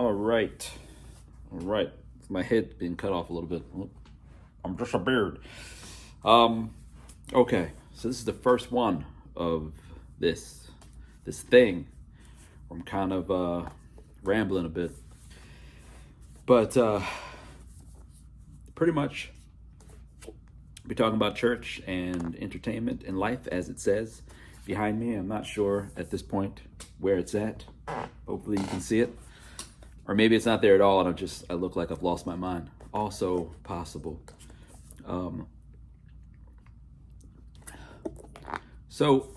All right. All right. My head being cut off a little bit. I'm just a beard. Okay. So this is the first one of this thing. I'm kind of rambling a bit. But pretty much be talking about church and entertainment and life as it says behind me. I'm not sure at this point where it's at. Hopefully you can see it. Or maybe it's not there at all and I look like I've lost my mind. Also possible. So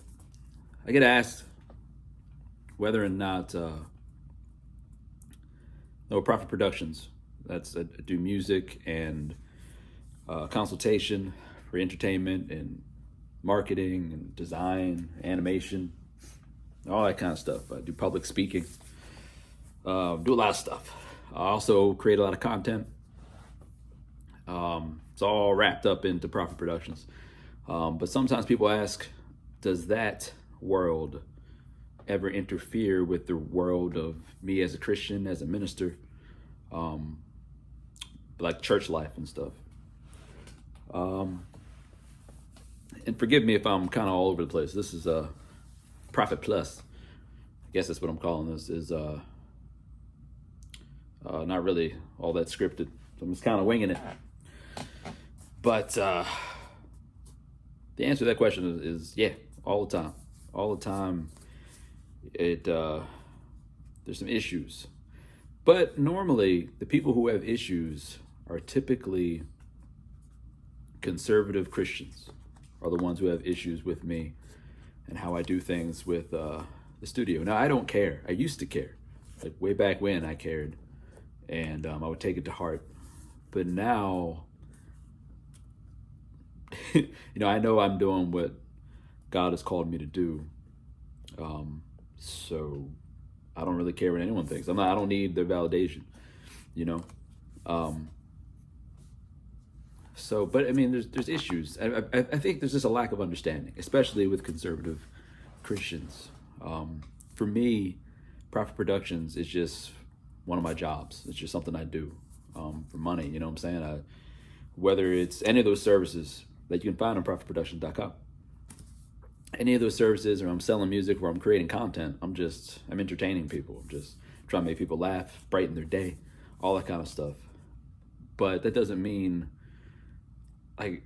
I get asked whether or not Praphit Productions. I do music and consultation for entertainment and marketing and design, animation, all that kind of stuff. I do public speaking. Do a lot of stuff. I also create a lot of content. It's all wrapped up into Praphit Productions. But sometimes people ask, does that world ever interfere with the world of me as a Christian, as a minister, like church life and stuff? And forgive me if I'm kind of all over the place. This is Praphit Plus. I guess that's what I'm calling this. Is not really all that scripted. So I'm just kind of winging it. But the answer to that question is yeah, all the time. All the time. There's some issues. But normally, the people who have issues are typically conservative Christians, are the ones who have issues with me and how I do things with the studio. Now, I don't care. I used to care. Like way back when I cared. And I would take it to heart. But now, I know I'm doing what God has called me to do. So I don't really care what anyone thinks. I don't need their validation, But I mean, there's issues. I think there's just a lack of understanding, especially with conservative Christians. For me, Praphit Productions is just one of my jobs. It's just something I do for money. You know what I'm saying? Whether it's any of those services that you can find on PraphitProductions.com, any of those services, or I'm selling music, or I'm creating content, I'm entertaining people. I'm just trying to make people laugh, brighten their day, all that kind of stuff. But that doesn't mean, like,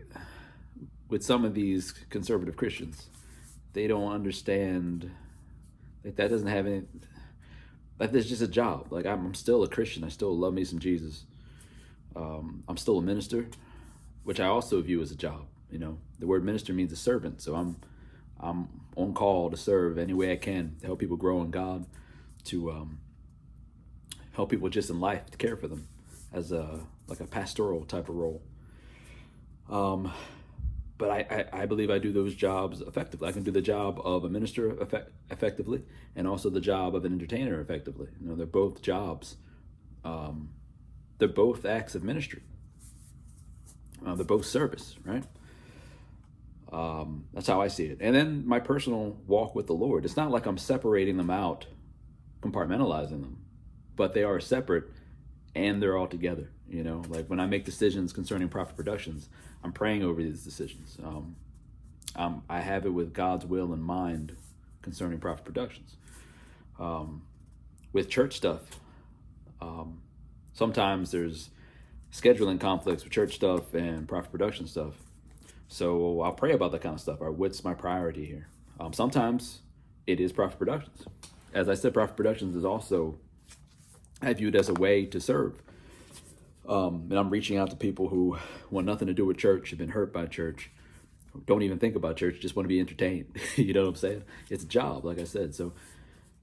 with some of these conservative Christians, they don't understand that doesn't have any. Like, there's just a job. Like, I'm still a Christian. I still love me some Jesus. I'm still a minister, which I also view as a job. The word minister means a servant. So I'm on call to serve any way I can to help people grow in God, to help people just in life, to care for them as a pastoral type of role. But I believe I do those jobs effectively. I can do the job of a minister effectively, and also the job of an entertainer effectively. They're both jobs. They're both acts of ministry. They're both service, right? That's how I see it. And then my personal walk with the Lord. It's not like I'm separating them out, compartmentalizing them, but they are separate and they're all together. Like when I make decisions concerning Praphit Productions, I'm praying over these decisions. I have it with God's will in mind concerning Praphit Productions. With church stuff, sometimes there's scheduling conflicts with church stuff and Praphit Production stuff. So I'll pray about that kind of stuff. Or what's my priority here? Sometimes it is Praphit Productions. As I said, Praphit Productions is also, I view it as a way to serve. And I'm reaching out to people who want nothing to do with church, have been hurt by church, don't even think about church, just want to be entertained. You know what I'm saying? It's a job, like I said. So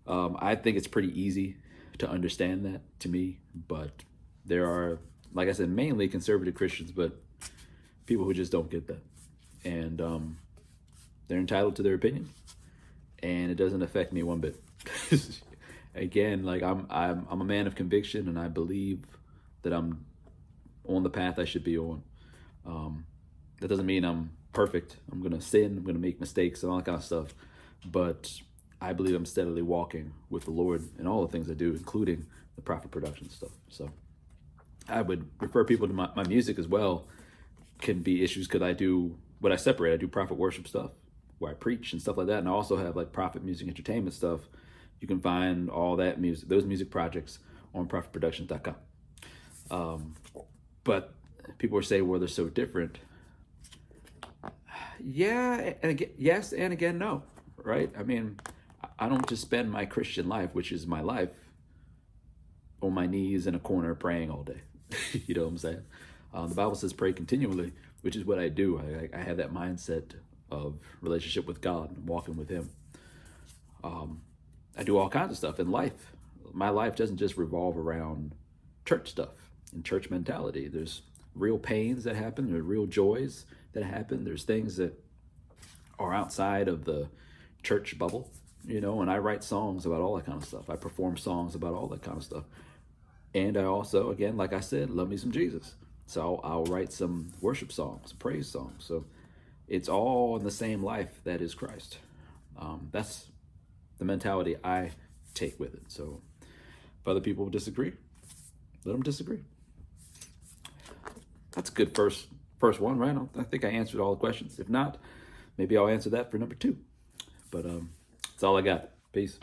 I think it's pretty easy to understand that to me. But there are, like I said, mainly conservative Christians, but people who just don't get that. And they're entitled to their opinion. And it doesn't affect me one bit. Again, like I'm a man of conviction, and I believe that I'm on the path I should be on. That doesn't mean I'm perfect. I'm going to sin. I'm going to make mistakes and all that kind of stuff. But I believe I'm steadily walking with the Lord in all the things I do, including the the Praphit production stuff. So I would refer people to my music as well. Can be issues because I do what I separate. I do Praphit worship stuff where I preach and stuff like that, and I also have like Praphit music entertainment stuff. You can find all that music, those music projects, on praphitproductions.com. But people are saying, well, they're so different. Yeah, and again, yes, and again, no, right? I mean, I don't just spend my Christian life, which is my life, on my knees in a corner praying all day. You know what I'm saying? The Bible says pray continually, which is what I do. I have that mindset of relationship with God and walking with Him. I do all kinds of stuff in life. My life doesn't just revolve around church stuff and church mentality. There's real pains that happen. There's real joys that happen. There's things that are outside of the church bubble, you know, and I write songs about all that kind of stuff. I perform songs about all that kind of stuff. And I also, again, like I said, love me some Jesus. So I'll write some worship songs, praise songs. So it's all in the same life that is Christ. That's the mentality I take with it. So if other people disagree, let them disagree. That's a good first one, right? I think I answered all the questions. If not, maybe I'll answer that for number 2. But that's all I got. Peace.